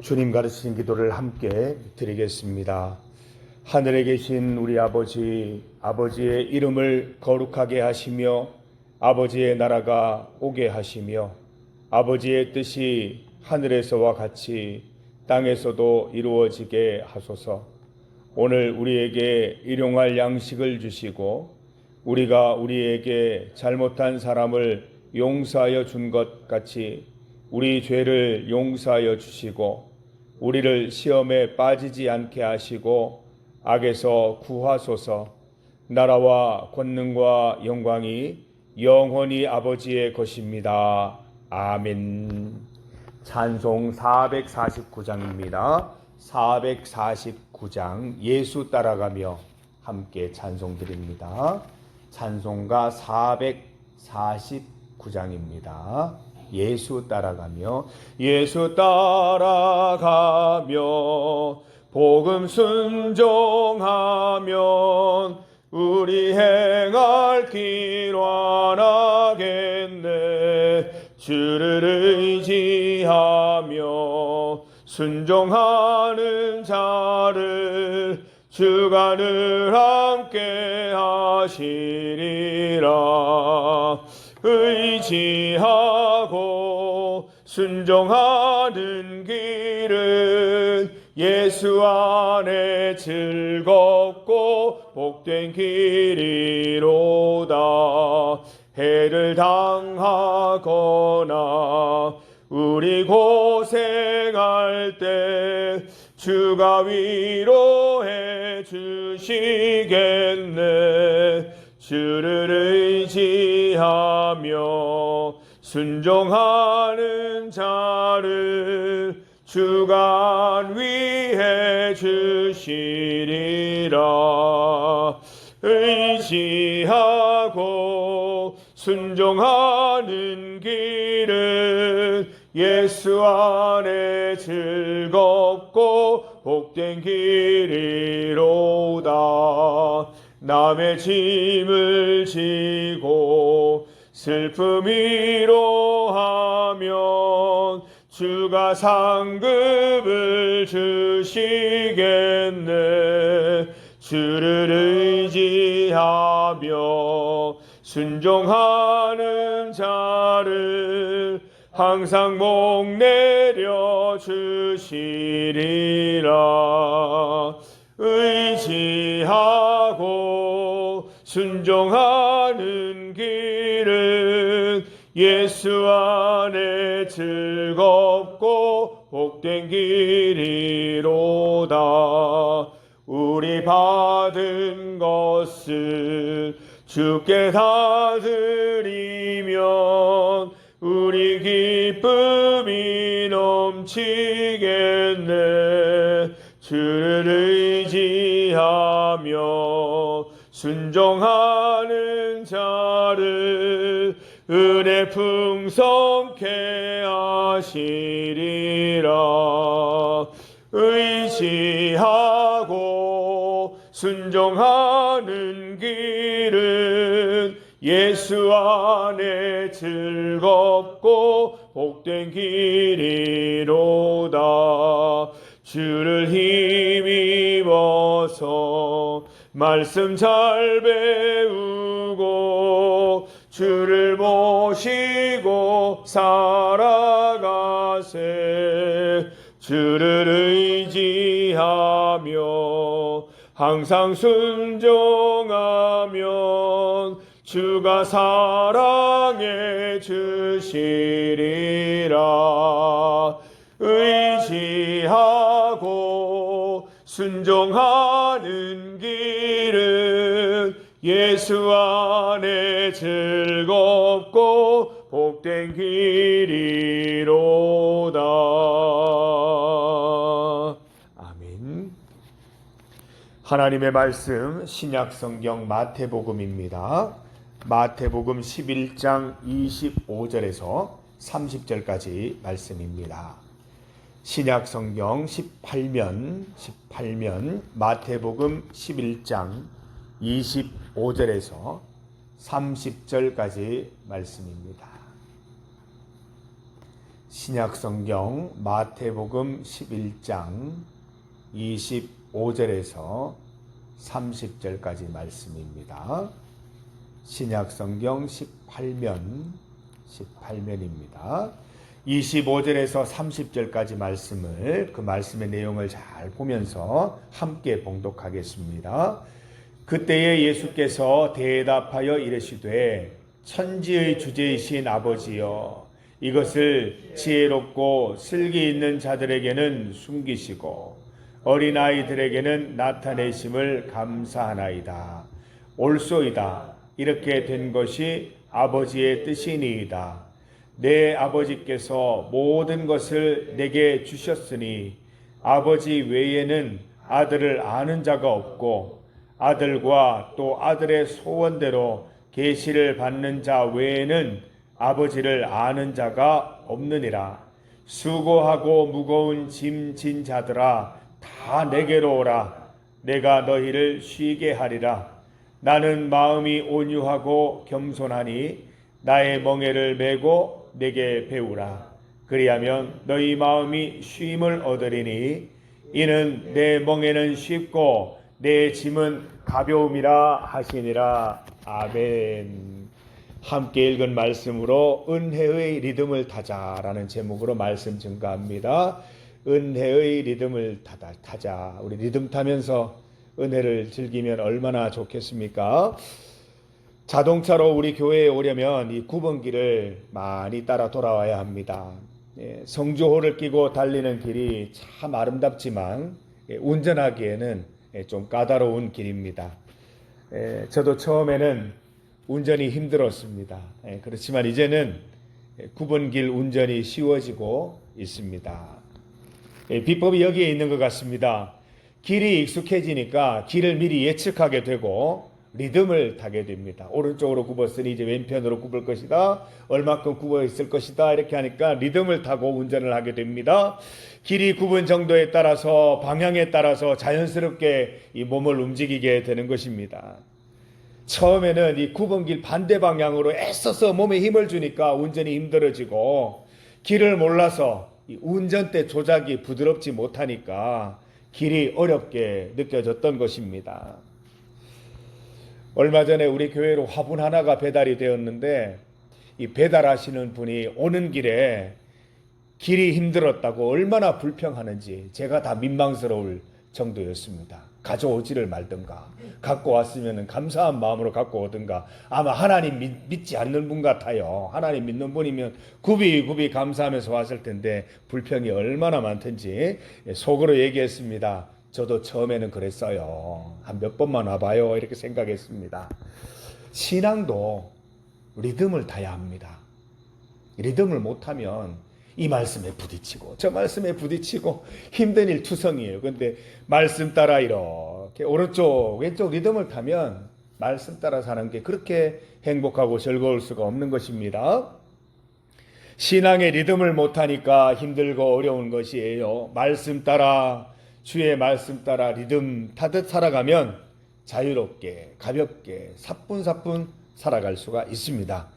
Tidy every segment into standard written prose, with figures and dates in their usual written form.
주님 가르치신 기도를 함께 드리겠습니다. 하늘에 계신 우리 아버지, 아버지의 이름을 거룩하게 하시며 아버지의 나라가 오게 하시며 아버지의 뜻이 하늘에서와 같이 땅에서도 이루어지게 하소서. 오늘 우리에게 일용할 양식을 주시고 우리가 우리에게 잘못한 사람을 용서하여 준 것 같이 우리 죄를 용서하여 주시고 우리를 시험에 빠지지 않게 하시고 악에서 구하소서. 나라와 권능과 영광이 영원히 아버지의 것입니다. 아멘. 찬송 449장입니다. 449장 예수 따라가며 함께 찬송 드립니다. 찬송가 449장입니다. 예수 따라가며 복음 순종하면 우리 행할 길 완하겠네. 주를 의지하며 순종하는 자를 주가 늘 함께 하시리라. 의지하고 순종하는 길은 예수 안에 즐겁고 복된 길이로다. 해를 당하거나 우리 고생할 때 주가 위로해 주시겠네. 주를 의지하며 순종하는 자를 주가 안위해 주시리라. 의지하고 순종하는 길은 예수 안에 즐겁고 복된 길이로다. 남의 짐을 지고 슬픔 위로하면 주가 상급을 주시겠네. 주를 의지하며 순종하는 자를 항상 목내려 주시리라. 의지하고 순종하는 길은 예수 안에 즐겁고 복된 길이로다. 우리 받은 것을 주께 다 드리면 우리 기쁨이 넘치겠네. 주를 의지하며 순종하는 자를 은혜 풍성케 하시리라. 의지하고 순종하는 길은 예수 안에 즐겁고 복된 길이로다. 주를 힘입어서 말씀 잘 배우고 주를 모시고 살아가세. 주를 의지하며 항상 순종하면 주가 사랑해 주시리라. 의지하고 순종하는 길은 예수 안에 즐겁고 복된 길이로다. 아멘. 하나님의 말씀 신약성경 마태복음입니다. 마태복음 11장 25절에서 30절까지 말씀입니다. 신약성경 18면 마태복음 11장 25절에서 30절까지 말씀입니다. 신약성경 마태복음 11장 25절에서 30절까지 말씀입니다. 신약성경 18면입니다. 25절에서 30절까지 말씀을, 그 말씀의 내용을 잘 보면서 함께 봉독하겠습니다. 그때에 예수께서 대답하여 이르시되 천지의 주제이신 아버지여, 이것을 지혜롭고 슬기 있는 자들에게는 숨기시고 어린아이들에게는 나타내심을 감사하나이다. 옳소이다. 이렇게 된 것이 아버지의 뜻이니이다. 내 아버지께서 모든 것을 내게 주셨으니 아버지 외에는 아들을 아는 자가 없고 아들과 또 아들의 소원대로 계시를 받는 자 외에는 아버지를 아는 자가 없느니라. 수고하고 무거운 짐 진 자들아, 다 내게로 오라. 내가 너희를 쉬게 하리라. 나는 마음이 온유하고 겸손하니 나의 멍에를 메고 내게 배우라. 그리하면 너희 마음이 쉼을 얻으리니 이는 내 멍에는 쉽고 내 짐은 가벼움이라 하시니라. 아멘. 함께 읽은 말씀으로 은혜의 리듬을 타자라는 제목으로 말씀 증가합니다. 은혜의 리듬을 타자. 우리 리듬 타면서 은혜를 즐기면 얼마나 좋겠습니까? 자동차로 우리 교회에 오려면 이 9번 길을 많이 따라 돌아와야 합니다. 성주호를 끼고 달리는 길이 참 아름답지만 운전하기에는 좀 까다로운 길입니다. 저도 처음에는 운전이 힘들었습니다. 그렇지만 이제는 9번 길 운전이 쉬워지고 있습니다. 비법이 여기에 있는 것 같습니다. 길이 익숙해지니까 길을 미리 예측하게 되고 리듬을 타게 됩니다. 오른쪽으로 굽었으니 이제 왼편으로 굽을 것이다. 얼마큼 굽어 있을 것이다. 이렇게 하니까 리듬을 타고 운전을 하게 됩니다. 길이 굽은 정도에 따라서 방향에 따라서 자연스럽게 이 몸을 움직이게 되는 것입니다. 처음에는 이 9번 길 반대 방향으로 애써서 몸에 힘을 주니까 운전이 힘들어지고 길을 몰라서 이 운전대 조작이 부드럽지 못하니까 길이 어렵게 느껴졌던 것입니다. 얼마 전에 우리 교회로 화분 하나가 배달이 되었는데 이 배달하시는 분이 오는 길에 길이 힘들었다고 얼마나 불평하는지 제가 다 민망스러울 정도였습니다. 가져오지를 말든가 갖고 왔으면 감사한 마음으로 갖고 오든가. 아마 하나님 믿지 않는 분 같아요. 하나님 믿는 분이면 굽이 감사하면서 왔을 텐데 불평이 얼마나 많던지 속으로 얘기했습니다. 저도 처음에는 그랬어요. 한 몇 번만 와봐요 이렇게 생각했습니다. 신앙도 리듬을 타야 합니다. 리듬을 못하면 이 말씀에 부딪히고 저 말씀에 부딪히고 힘든 일 투성이에요. 그런데 말씀 따라 이렇게 오른쪽 왼쪽 리듬을 타면 말씀 따라 사는 게 그렇게 행복하고 즐거울 수가 없는 것입니다. 신앙의 리듬을 못하니까 힘들고 어려운 것이에요. 말씀 따라, 주의 말씀 따라 리듬 타듯 살아가면 자유롭게 가볍게 사뿐사뿐 살아갈 수가 있습니다.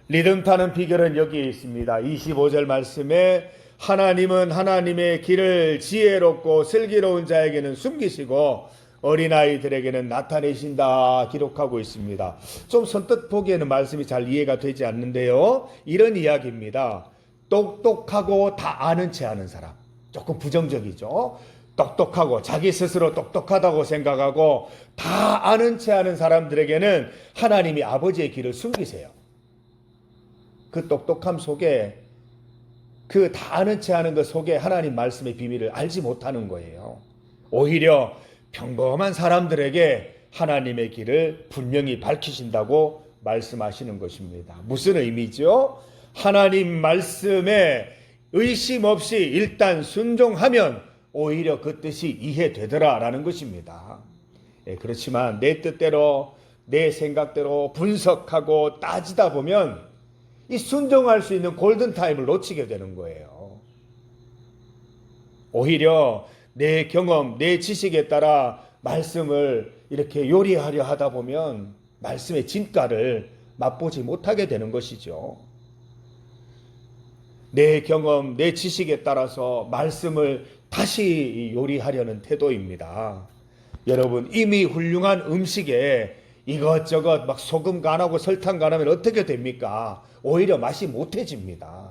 리듬 타는 비결은 여기에 있습니다. 25절 말씀에 하나님은 하나님의 길을 지혜롭고 슬기로운 자에게는 숨기시고 어린아이들에게는 나타내신다 기록하고 있습니다. 좀 선뜻 보기에는 말씀이 잘 이해가 되지 않는데요. 이런 이야기입니다. 똑똑하고 다 아는 체 하는 사람. 조금 부정적이죠. 똑똑하고 자기 스스로 똑똑하다고 생각하고 다 아는 체 하는 사람들에게는 하나님이 아버지의 길을 숨기세요. 그 똑똑함 속에 그 다 아는 체 하는 것 속에 하나님 말씀의 비밀을 알지 못하는 거예요. 오히려 평범한 사람들에게 하나님의 길을 분명히 밝히신다고 말씀하시는 것입니다. 무슨 의미죠? 하나님 말씀에 의심 없이 일단 순종하면 오히려 그 뜻이 이해되더라라는 것입니다. 그렇지만 내 뜻대로 내 생각대로 분석하고 따지다 보면 이 순종할 수 있는 골든타임을 놓치게 되는 거예요. 오히려 내 경험, 내 지식에 따라 말씀을 이렇게 요리하려 하다 보면 말씀의 진가를 맛보지 못하게 되는 것이죠. 내 경험, 내 지식에 따라서 말씀을 다시 요리하려는 태도입니다. 여러분, 이미 훌륭한 음식에 이것저것 막 소금 간하고 설탕 간하면 어떻게 됩니까? 오히려 맛이 못해집니다.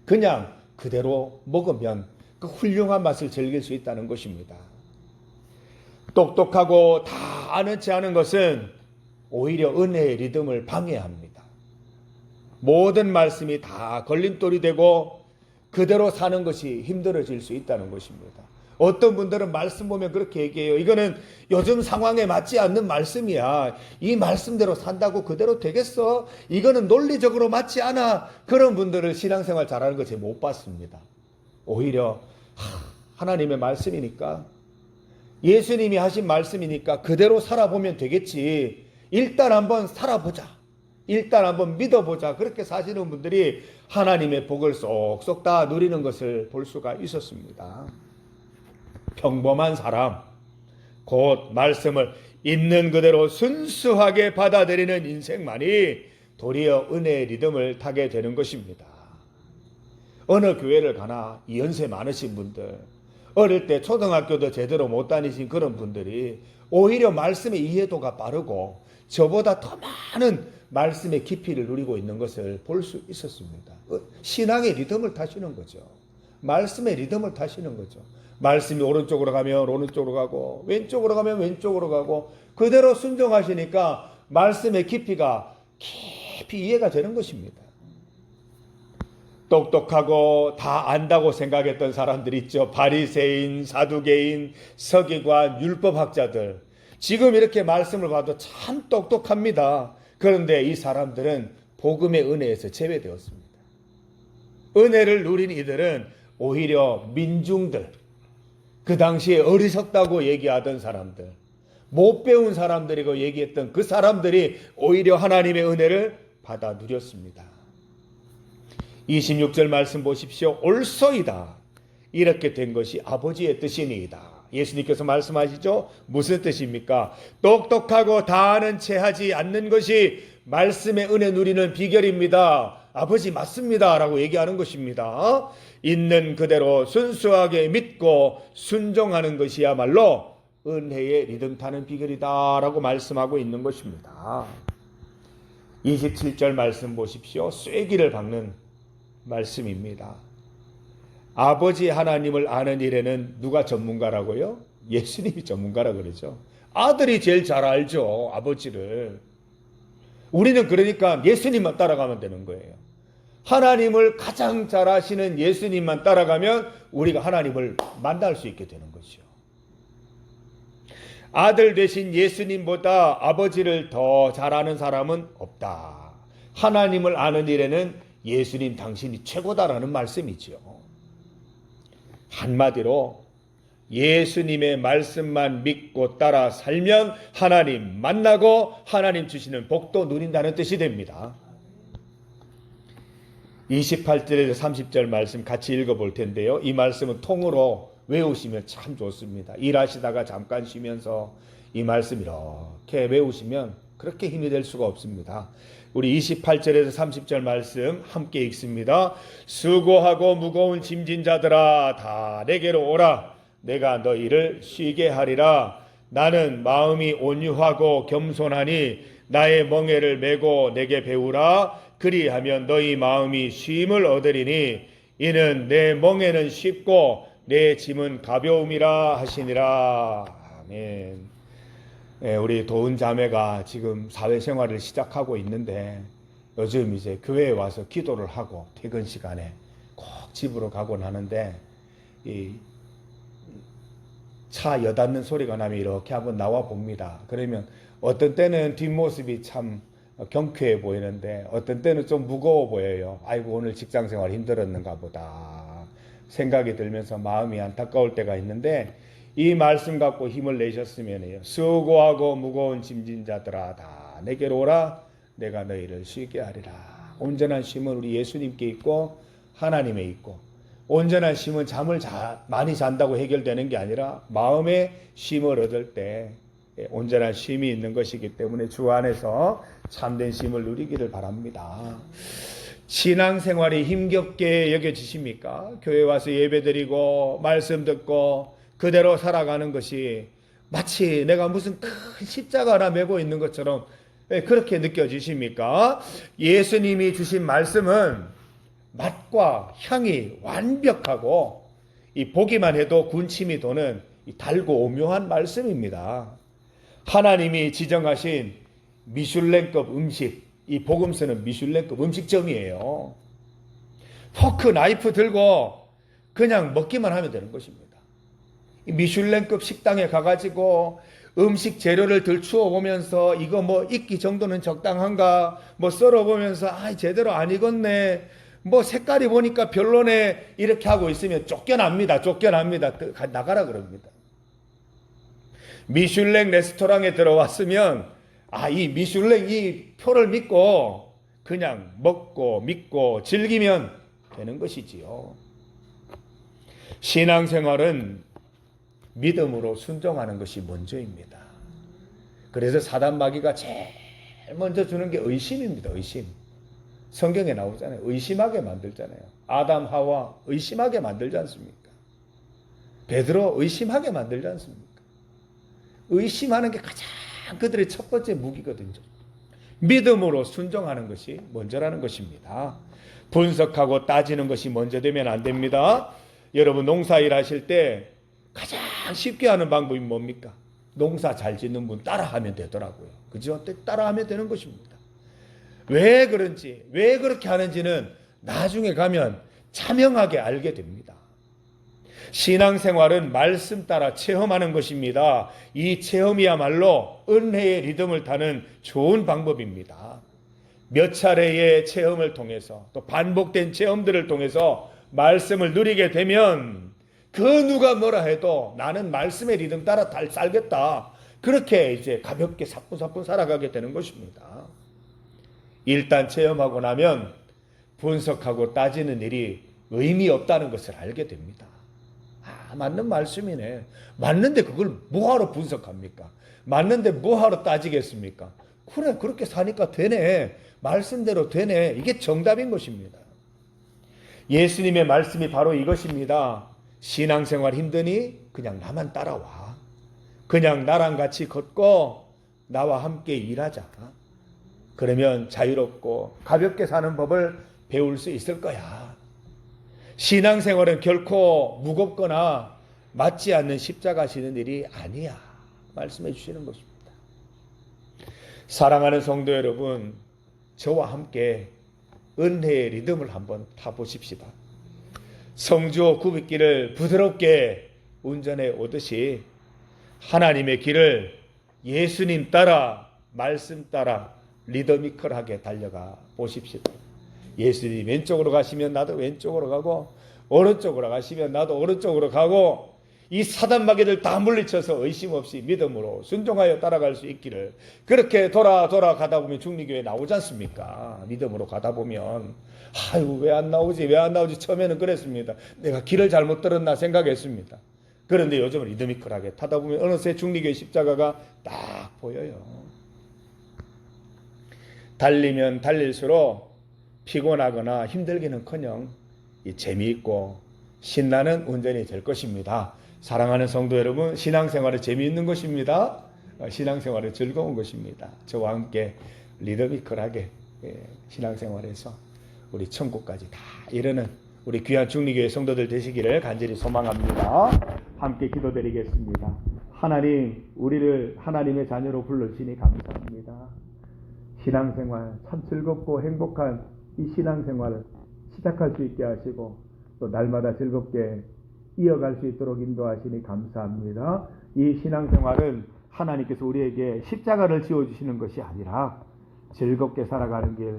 그냥 그대로 먹으면 그 훌륭한 맛을 즐길 수 있다는 것입니다. 똑똑하고 다 아는 체 하는 것은 오히려 은혜의 리듬을 방해합니다. 모든 말씀이 다 걸림돌이 되고 그대로 사는 것이 힘들어질 수 있다는 것입니다. 어떤 분들은 말씀 보면 그렇게 얘기해요. 이거는 요즘 상황에 맞지 않는 말씀이야. 이 말씀대로 산다고 그대로 되겠어? 이거는 논리적으로 맞지 않아. 그런 분들을 신앙생활 잘하는 거 제가 못 봤습니다. 오히려 하나님의 말씀이니까, 예수님이 하신 말씀이니까 그대로 살아보면 되겠지. 일단 한번 살아보자. 일단 한번 믿어보자. 그렇게 사시는 분들이 하나님의 복을 쏙쏙 다 누리는 것을 볼 수가 있었습니다. 평범한 사람, 곧 말씀을 있는 그대로 순수하게 받아들이는 인생만이 도리어 은혜의 리듬을 타게 되는 것입니다. 어느 교회를 가나 연세 많으신 분들, 어릴 때 초등학교도 제대로 못 다니신 그런 분들이 오히려 말씀의 이해도가 빠르고 저보다 더 많은 말씀의 깊이를 누리고 있는 것을 볼 수 있었습니다. 신앙의 리듬을 타시는 거죠. 말씀의 리듬을 타시는 거죠. 말씀이 오른쪽으로 가면 오른쪽으로 가고 왼쪽으로 가면 왼쪽으로 가고 그대로 순종하시니까 말씀의 깊이가 깊이 이해가 되는 것입니다. 똑똑하고 다 안다고 생각했던 사람들 있죠. 바리새인, 사두개인, 서기관, 율법학자들. 지금 이렇게 말씀을 봐도 참 똑똑합니다. 그런데 이 사람들은 복음의 은혜에서 제외되었습니다. 은혜를 누린 이들은 오히려 민중들, 그 당시에 어리석다고 얘기하던 사람들, 못 배운 사람들이고 얘기했던 그 사람들이 오히려 하나님의 은혜를 받아 누렸습니다. 26절 말씀 보십시오. 옳소이다. 이렇게 된 것이 아버지의 뜻이니이다. 예수님께서 말씀하시죠. 무슨 뜻입니까? 똑똑하고 다 아는 체 하지 않는 것이 말씀의 은혜 누리는 비결입니다. 아버지 맞습니다. 라고 얘기하는 것입니다. 있는 그대로 순수하게 믿고 순종하는 것이야말로 은혜의 리듬 타는 비결이다. 라고 말씀하고 있는 것입니다. 27절 말씀 보십시오. 쐐기를 박는 말씀입니다. 아버지 하나님을 아는 일에는 누가 전문가라고요? 예수님이 전문가라 그러죠. 아들이 제일 잘 알죠. 아버지를. 우리는 그러니까 예수님만 따라가면 되는 거예요. 하나님을 가장 잘 아시는 예수님만 따라가면 우리가 하나님을 만날 수 있게 되는 것이죠. 아들 되신 예수님보다 아버지를 더 잘 아는 사람은 없다. 하나님을 아는 일에는 예수님 당신이 최고다라는 말씀이죠. 한마디로 예수님의 말씀만 믿고 따라 살면 하나님 만나고 하나님 주시는 복도 누린다는 뜻이 됩니다. 28절에서 30절 말씀 같이 읽어볼 텐데요. 이 말씀은 통으로 외우시면 참 좋습니다. 일하시다가 잠깐 쉬면서 이 말씀 이렇게 외우시면 그렇게 힘이 될 수가 없습니다. 우리 28절에서 30절 말씀 함께 읽습니다. 수고하고 무거운 짐진 자들아 다 내게로 오라. 내가 너희를 쉬게 하리라. 나는 마음이 온유하고 겸손하니 나의 멍에를 메고 내게 배우라. 그리하면 너희 마음이 쉼을 얻으리니 이는 내 멍에는 쉽고 내 짐은 가벼움이라 하시니라. 아멘. 우리 도은 자매가 지금 사회생활을 시작하고 있는데 요즘 이제 교회에 와서 기도를 하고 퇴근 시간에 꼭 집으로 가곤 하는데 이 차 여닫는 소리가 나면 이렇게 한번 나와 봅니다. 그러면 어떤 때는 뒷모습이 참 경쾌해 보이는데 어떤 때는 좀 무거워 보여요. 아이고 오늘 직장생활 힘들었는가 보다 생각이 들면서 마음이 안타까울 때가 있는데 이 말씀 갖고 힘을 내셨으면요. 수고하고 무거운 짐진 자들아 다 내게로 오라. 내가 너희를 쉬게 하리라. 온전한 쉼은 우리 예수님께 있고 하나님에 있고 온전한 쉼은 잠을 많이 잔다고 해결되는 게 아니라 마음의 쉼을 얻을 때 온전한 쉼이 있는 것이기 때문에 주 안에서 참된 쉼을 누리기를 바랍니다. 신앙생활이 힘겹게 여겨지십니까? 교회 와서 예배드리고 말씀 듣고 그대로 살아가는 것이 마치 내가 무슨 큰 십자가 하나 메고 있는 것처럼 그렇게 느껴지십니까? 예수님이 주신 말씀은 맛과 향이 완벽하고 이 보기만 해도 군침이 도는 달고 오묘한 말씀입니다. 하나님이 지정하신 미슐랭급 음식, 이 복음서는 미슐랭급 음식점이에요. 포크, 나이프 들고 그냥 먹기만 하면 되는 것입니다. 미슐랭급 식당에 가가지고 음식 재료를 들추어 보면서 이거 뭐 익기 정도는 적당한가, 뭐 썰어 보면서 제대로 안 익었네, 뭐 색깔이 보니까 별로네, 이렇게 하고 있으면 쫓겨납니다. 나가라 그럽니다. 미슐랭 레스토랑에 들어왔으면 이 미슐랭 이 표를 믿고 그냥 먹고 믿고 즐기면 되는 것이지요. 신앙생활은 믿음으로 순종하는 것이 먼저입니다. 그래서 사단 마귀가 제일 먼저 주는 게 의심입니다. 의심. 성경에 나오잖아요. 의심하게 만들잖아요. 아담 하와 의심하게 만들지 않습니까? 베드로 의심하게 만들지 않습니까? 의심하는 게 가장 그들의 첫 번째 무기거든요. 믿음으로 순종하는 것이 먼저라는 것입니다. 분석하고 따지는 것이 먼저 되면 안 됩니다. 여러분 농사일 하실 때 가장 쉽게 하는 방법이 뭡니까? 농사 잘 짓는 분 따라하면 되더라고요. 그죠? 따라하면 되는 것입니다. 왜 그런지, 왜 그렇게 하는지는 나중에 가면 자명하게 알게 됩니다. 신앙생활은 말씀 따라 체험하는 것입니다. 이 체험이야말로 은혜의 리듬을 타는 좋은 방법입니다. 몇 차례의 체험을 통해서 또 반복된 체험들을 통해서 말씀을 누리게 되면 그 누가 뭐라 해도 나는 말씀의 리듬 따라 살겠다. 그렇게 이제 가볍게 사뿐사뿐 살아가게 되는 것입니다. 일단 체험하고 나면 분석하고 따지는 일이 의미 없다는 것을 알게 됩니다. 맞는 말씀이네. 맞는데 그걸 뭐하러 분석합니까? 맞는데 뭐하러 따지겠습니까? 그래, 그렇게 사니까 되네. 말씀대로 되네. 이게 정답인 것입니다. 예수님의 말씀이 바로 이것입니다. 신앙생활 힘드니 그냥 나만 따라와. 그냥 나랑 같이 걷고 나와 함께 일하자. 그러면 자유롭고 가볍게 사는 법을 배울 수 있을 거야. 신앙생활은 결코 무겁거나 맞지 않는 십자가 지는 일이 아니야. 말씀해 주시는 것입니다. 사랑하는 성도 여러분, 저와 함께 은혜의 리듬을 한번 타보십시다. 성주호 구빗길을 부드럽게 운전해 오듯이 하나님의 길을 예수님 따라, 말씀 따라 리더미컬하게 달려가 보십시다. 예수님이 왼쪽으로 가시면 나도 왼쪽으로 가고, 오른쪽으로 가시면 나도 오른쪽으로 가고, 이 사단 마귀들 다 물리쳐서 의심 없이 믿음으로 순종하여 따라갈 수 있기를. 그렇게 돌아가다 보면 중리교회 나오지 않습니까? 믿음으로 가다 보면 왜 안 나오지 처음에는 그랬습니다. 내가 길을 잘못 들었나 생각했습니다. 그런데 요즘은 리드미컬하게 타다 보면 어느새 중리교회 십자가가 딱 보여요. 달리면 달릴수록 피곤하거나 힘들기는커녕 재미있고 신나는 운전이 될 것입니다. 사랑하는 성도 여러분, 신앙생활은 재미있는 것입니다. 신앙생활은 즐거운 것입니다. 저와 함께 리더미컬하게 신앙생활에서 우리 천국까지 다 이르는 우리 귀한 중리교회 성도들 되시기를 간절히 소망합니다. 함께 기도드리겠습니다. 하나님, 우리를 하나님의 자녀로 불러주시니 감사합니다. 신앙생활 참 즐겁고 행복한 이 신앙생활을 시작할 수 있게 하시고 또 날마다 즐겁게 이어갈 수 있도록 인도하시니 감사합니다. 이 신앙생활은 하나님께서 우리에게 십자가를 지어주시는 것이 아니라 즐겁게 살아가는 길,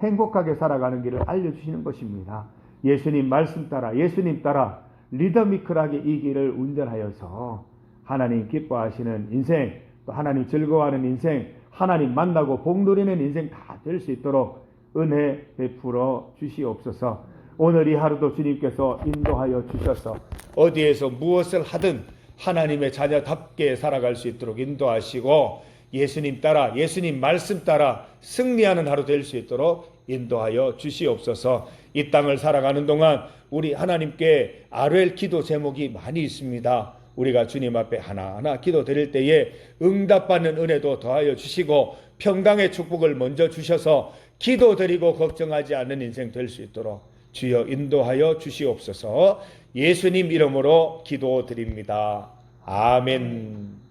행복하게 살아가는 길을 알려주시는 것입니다. 예수님 말씀 따라, 예수님 따라 리더미컬하게 이 길을 운전하여서 하나님 기뻐하시는 인생, 또 하나님 즐거워하는 인생, 하나님 만나고 복 누리는 인생 다 될 수 있도록 은혜 베풀어 주시옵소서. 오늘 이 하루도 주님께서 인도하여 주셔서 어디에서 무엇을 하든 하나님의 자녀답게 살아갈 수 있도록 인도하시고 예수님 따라 예수님 말씀 따라 승리하는 하루 될 수 있도록 인도하여 주시옵소서. 이 땅을 살아가는 동안 우리 하나님께 아뢰ൽ 기도 제목이 많이 있습니다. 우리가 주님 앞에 하나하나 기도 드릴 때에 응답받는 은혜도 더하여 주시고 평강의 축복을 먼저 주셔서 기도 드리고 걱정하지 않는 인생 될 수 있도록 주여 인도하여 주시옵소서. 예수님 이름으로 기도드립니다. 아멘.